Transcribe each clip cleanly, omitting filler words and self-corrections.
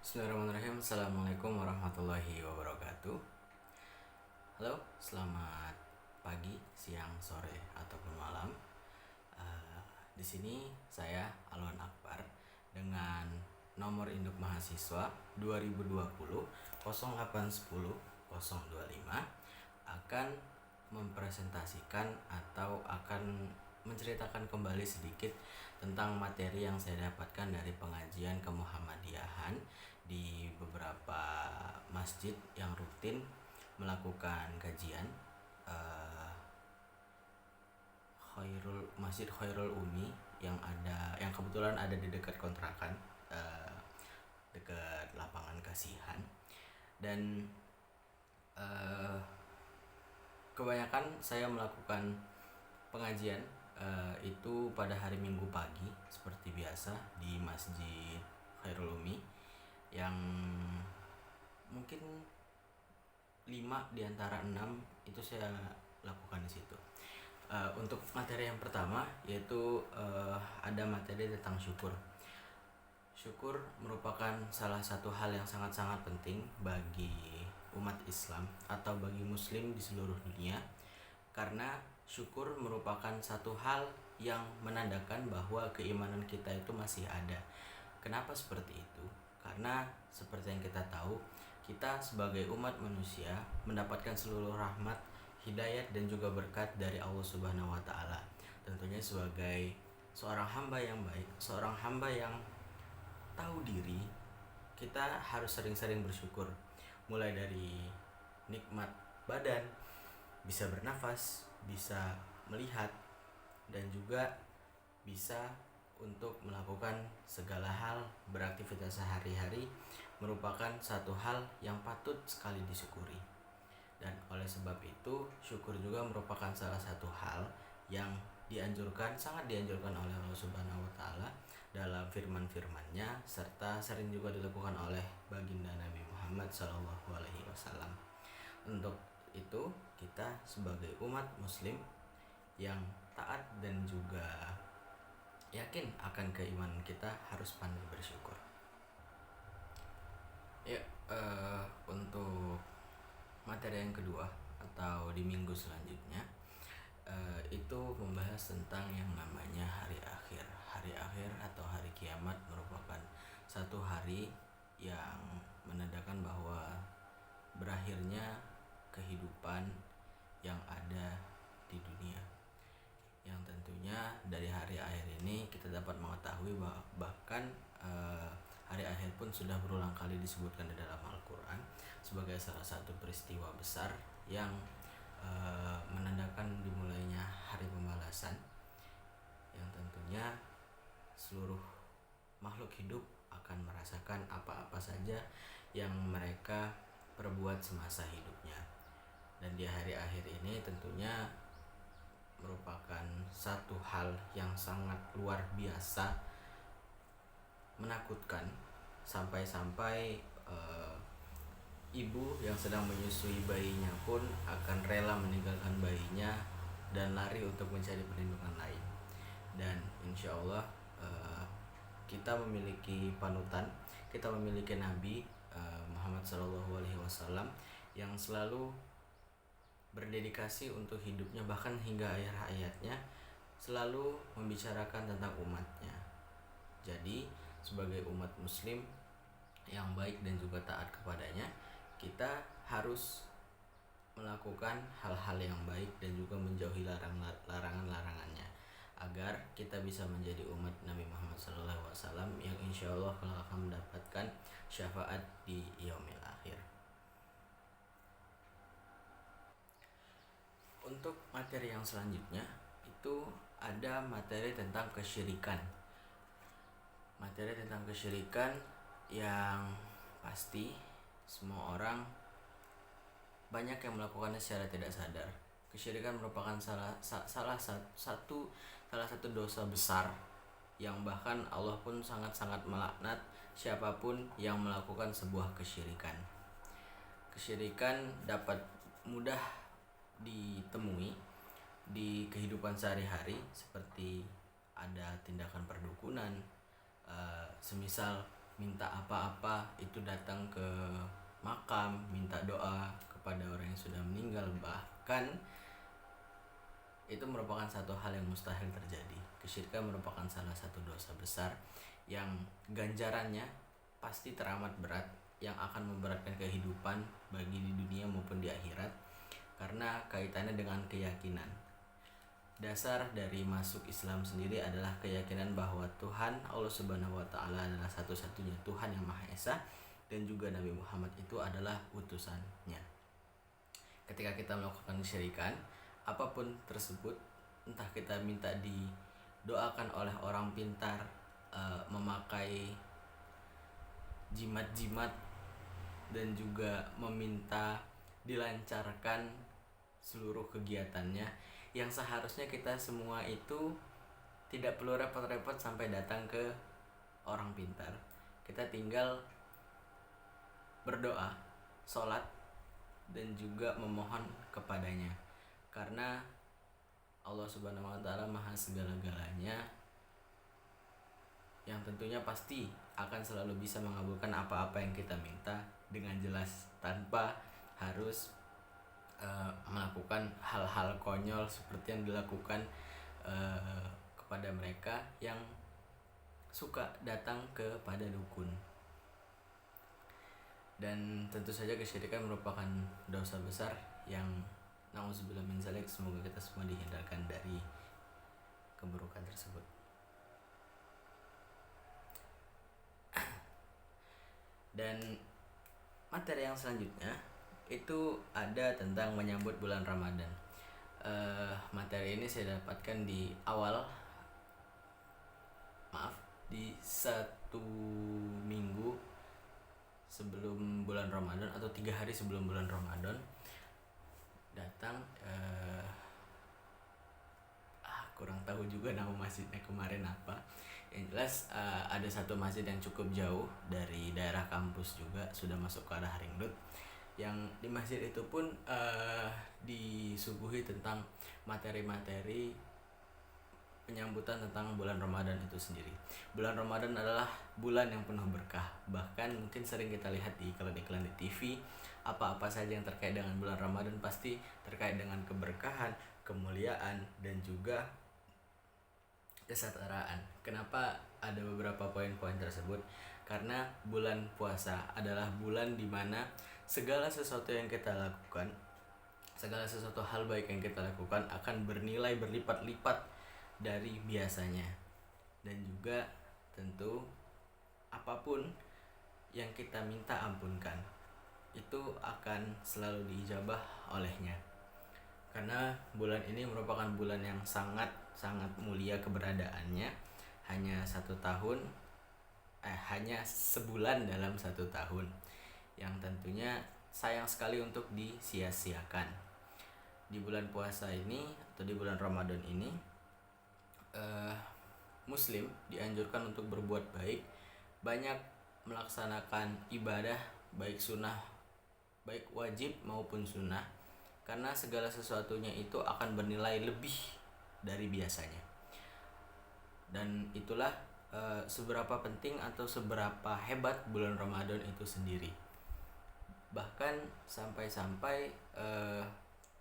Bismillahirrahmanirrahim. Assalamualaikum warahmatullahi wabarakatuh. Halo, selamat pagi, siang, sore, ataupun malam. Di sini saya Alwan Akbar dengan nomor induk mahasiswa 2020 0810 025 akan mempresentasikan atau akan menceritakan kembali sedikit tentang materi yang saya dapatkan dari pengajian kemuhammadiyahan di beberapa masjid yang rutin melakukan kajian. Masjid Khairul Umi yang kebetulan ada di dekat kontrakan, dekat lapangan Kasihan, dan kebanyakan saya melakukan pengajian itu pada hari Minggu pagi seperti biasa di Masjid Khairul Umi, yang mungkin 5 di antara 6 itu saya lakukan di situ. Untuk materi yang pertama yaitu ada materi tentang syukur. Syukur merupakan salah satu hal yang sangat-sangat penting bagi umat Islam atau bagi muslim di seluruh dunia, karena syukur merupakan satu hal yang menandakan bahwa keimanan kita itu masih ada. Kenapa seperti itu? Karena seperti yang kita tahu, kita sebagai umat manusia mendapatkan seluruh rahmat, hidayat, dan juga berkat dari Allah Subhanahu wa Ta'ala. Tentunya sebagai seorang hamba yang baik, seorang hamba yang tahu diri, kita harus sering-sering bersyukur. Mulai dari nikmat badan, bisa bernafas, bisa melihat, dan juga bisa untuk melakukan segala hal, beraktivitas sehari-hari merupakan satu hal yang patut sekali disyukuri. Dan oleh sebab itu, syukur juga merupakan salah satu hal yang sangat dianjurkan oleh Allah Subhanahu wa Ta'ala dalam firman-firmannya, serta sering juga dilakukan oleh baginda Nabi Muhammad SAW. Untuk itu, kita sebagai umat muslim yang taat dan juga yakin akan keimanan kita harus pandai bersyukur. Ya, untuk materi yang kedua atau di minggu selanjutnya itu membahas tentang yang namanya hari akhir. Hari akhir atau hari kiamat merupakan satu hari yang menandakan bahwa berakhirnya kehidupan yang ada di dunia, yang tentunya dari hari akhir ini kita dapat mengetahui bahkan hari akhir pun sudah berulang kali disebutkan di dalam Al-Quran sebagai salah satu peristiwa besar yang menandakan dimulainya hari pembalasan, yang tentunya seluruh makhluk hidup akan merasakan apa-apa saja yang mereka perbuat semasa hidupnya. Dan di hari akhir ini tentunya merupakan satu hal yang sangat luar biasa menakutkan, sampai-sampai ibu yang sedang menyusui bayinya pun akan rela meninggalkan bayinya dan lari untuk mencari perlindungan lain. Dan insya Allah kita memiliki panutan, kita memiliki Nabi Muhammad SAW yang selalu berdedikasi untuk hidupnya, bahkan hingga akhir hayatnya selalu membicarakan tentang umatnya. Jadi sebagai umat muslim yang baik dan juga taat kepadanya, kita harus melakukan hal-hal yang baik dan juga menjauhi larangan-larangannya, agar kita bisa menjadi umat Nabi Muhammad SAW yang insya Allah akan mendapatkan syafaat di yaumil akhir. Untuk materi yang selanjutnya itu ada materi tentang kesyirikan. Materi tentang kesyirikan yang pasti semua orang banyak yang melakukannya secara tidak sadar. Kesyirikan merupakan salah satu dosa besar yang bahkan Allah pun sangat-sangat melaknat siapapun yang melakukan sebuah kesyirikan. Kesyirikan dapat mudah ditemui di kehidupan sehari-hari, seperti ada tindakan perdukunan, semisal minta apa-apa itu datang ke makam, minta doa kepada orang yang sudah meninggal, bahkan itu merupakan satu hal yang mustahil terjadi. Kesyirikan merupakan salah satu dosa besar yang ganjarannya pasti teramat berat, yang akan memberatkan kehidupan bagi di dunia maupun di akhirat, karena kaitannya dengan keyakinan. Dasar dari masuk Islam sendiri adalah keyakinan bahwa Tuhan Allah Subhanahu wa taala adalah satu-satunya Tuhan yang Maha Esa, dan juga Nabi Muhammad itu adalah utusannya. Ketika kita melakukan kesyirikan apapun tersebut, entah kita minta didoakan oleh orang pintar, memakai jimat-jimat, dan juga meminta dilancarkan seluruh kegiatannya, yang seharusnya kita semua itu tidak perlu repot-repot sampai datang ke orang pintar. Kita tinggal berdoa, sholat, dan juga memohon kepadanya, karena Allah Subhanahu wa taala Maha segala-galanya, yang tentunya pasti akan selalu bisa mengabulkan apa-apa yang kita minta dengan jelas, tanpa harus melakukan hal-hal konyol seperti yang dilakukan kepada mereka yang suka datang kepada dukun. Dan tentu saja kesyirikan merupakan dosa besar yang na'udzubillah min dzalik, semoga kita semua dihindarkan dari keburukan tersebut. Dan materi yang selanjutnya itu ada tentang menyambut bulan Ramadan. Materi ini saya dapatkan di di 1 minggu sebelum bulan Ramadan, atau 3 hari sebelum bulan Ramadan datang. Kurang tahu juga nama masjidnya kemarin apa. Yang jelas ada satu masjid yang cukup jauh dari daerah kampus, juga sudah masuk ke arah Ring Road, yang di masjid itu pun disuguhi tentang materi-materi penyambutan tentang bulan Ramadan itu sendiri. Bulan Ramadan adalah bulan yang penuh berkah. Bahkan mungkin sering kita lihat di iklan-iklan di TV, apa-apa saja yang terkait dengan bulan Ramadan pasti terkait dengan keberkahan, kemuliaan, dan juga kesetaraan. Kenapa ada beberapa poin-poin tersebut? Karena bulan puasa adalah bulan di mana segala sesuatu yang kita lakukan, segala sesuatu hal baik yang kita lakukan akan bernilai berlipat-lipat dari biasanya. Dan juga tentu apapun yang kita minta ampunkan itu akan selalu diijabah olehnya, karena bulan ini merupakan bulan yang sangat mulia keberadaannya. Hanya hanya sebulan dalam 1 tahun, yang tentunya sayang sekali untuk disia-siakan. Di bulan puasa ini atau di bulan Ramadan ini, Muslim dianjurkan untuk berbuat baik, banyak melaksanakan ibadah, baik sunnah, baik wajib maupun sunnah, karena segala sesuatunya itu akan bernilai lebih dari biasanya. Dan itulah seberapa penting atau seberapa hebat bulan Ramadan itu sendiri. Bahkan sampai-sampai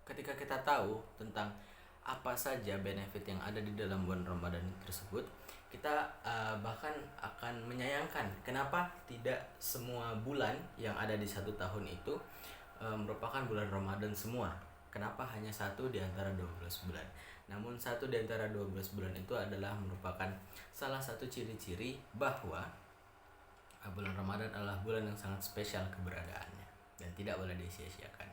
ketika kita tahu tentang apa saja benefit yang ada di dalam bulan Ramadan tersebut, kita bahkan akan menyayangkan kenapa tidak semua bulan yang ada di 1 tahun itu merupakan bulan Ramadan semua. Kenapa hanya 1 di antara 12 bulan? Namun 1 di antara 12 bulan itu adalah merupakan salah satu ciri-ciri bahwa bulan Ramadan adalah bulan yang sangat spesial keberadaannya dan tidak boleh disia-siakan.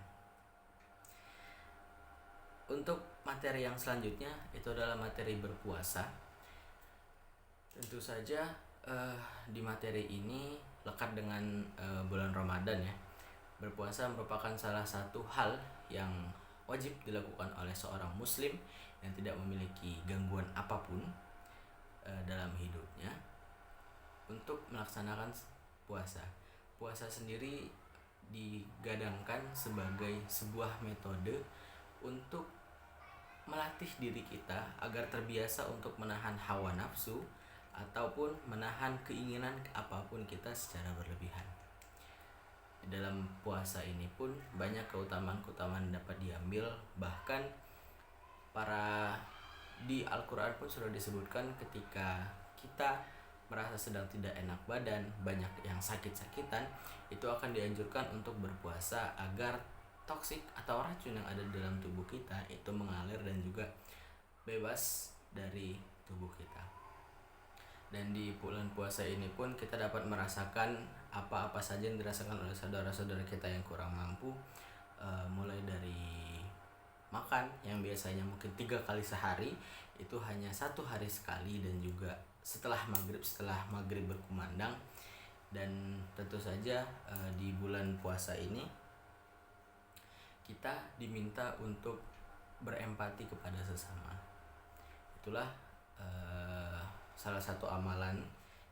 Untuk materi yang selanjutnya itu adalah materi berpuasa. Tentu saja di materi ini lekat dengan bulan Ramadan ya. Berpuasa merupakan salah satu hal yang wajib dilakukan oleh seorang muslim yang tidak memiliki gangguan apapun dalam hidupnya untuk melaksanakan puasa. Puasa sendiri digadangkan sebagai sebuah metode untuk melatih diri kita agar terbiasa untuk menahan hawa nafsu, ataupun menahan keinginan apapun kita secara berlebihan. Di dalam puasa ini pun banyak keutamaan-keutamaan dapat diambil, bahkan di Al-Quran pun sudah disebutkan ketika kita merasa sedang tidak enak badan, banyak yang sakit-sakitan, itu akan dianjurkan untuk berpuasa agar toksik atau racun yang ada di dalam tubuh kita itu mengalir dan juga bebas dari tubuh kita. Dan di bulan puasa ini pun kita dapat merasakan apa-apa saja yang dirasakan oleh saudara-saudara kita yang kurang mampu, mulai dari makan yang biasanya mungkin 3 kali sehari itu hanya 1 hari sekali, dan juga setelah maghrib berkumandang. Dan tentu saja di bulan puasa ini kita diminta untuk berempati kepada sesama. Itulah salah satu amalan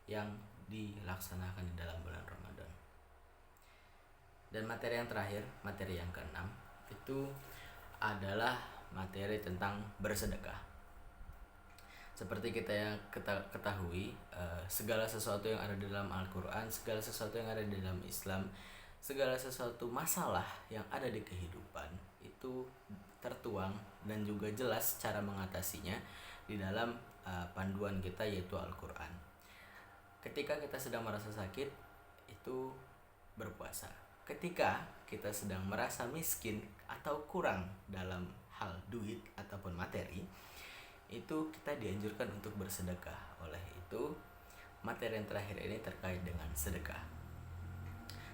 yang dilaksanakan di dalam bulan Ramadan. Dan materi yang terakhir, materi yang keenam, itu adalah materi tentang bersedekah. Seperti kita yang ketahui, segala sesuatu yang ada di dalam Al-Quran, segala sesuatu yang ada di dalam Islam, segala sesuatu masalah yang ada di kehidupan itu tertuang dan juga jelas cara mengatasinya di dalam panduan kita, yaitu Al-Quran. Ketika kita sedang merasa sakit, itu berpuasa. Ketika kita sedang merasa miskin atau kurang dalam hal duit ataupun materi, itu kita dianjurkan untuk bersedekah. Oleh itu, materi yang terakhir ini terkait dengan sedekah.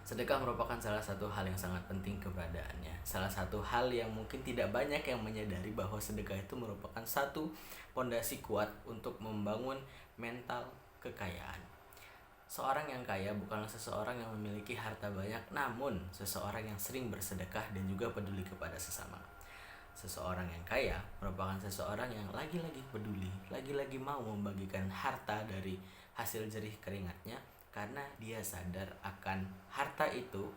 Sedekah merupakan salah satu hal yang sangat penting keberadaannya. Salah satu hal yang mungkin tidak banyak yang menyadari bahwa sedekah itu merupakan satu pondasi kuat untuk membangun mental kekayaan. Seorang yang kaya bukanlah seseorang yang memiliki harta banyak, namun seseorang yang sering bersedekah dan juga peduli kepada sesama. Seseorang yang kaya merupakan seseorang yang lagi-lagi peduli, lagi-lagi mau membagikan harta dari hasil jerih keringatnya, karena dia sadar akan harta itu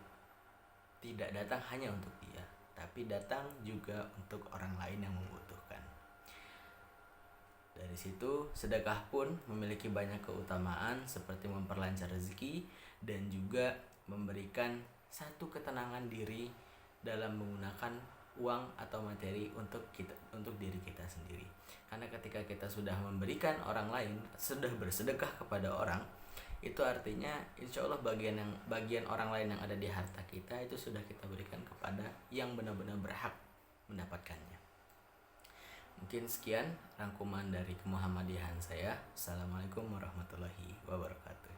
tidak datang hanya untuk dia, tapi datang juga untuk orang lain yang membutuhkan. Dari situ, sedekah pun memiliki banyak keutamaan seperti memperlancar rezeki dan juga memberikan satu ketenangan diri dalam menggunakan uang atau materi untuk diri kita sendiri. Karena ketika kita sudah memberikan orang lain, sudah bersedekah kepada orang, itu artinya insya Allah bagian orang lain yang ada di harta kita itu sudah kita berikan kepada yang benar-benar berhak mendapatkannya. Mungkin sekian rangkuman dari kemuhammadiyahan saya. Assalamualaikum warahmatullahi wabarakatuh.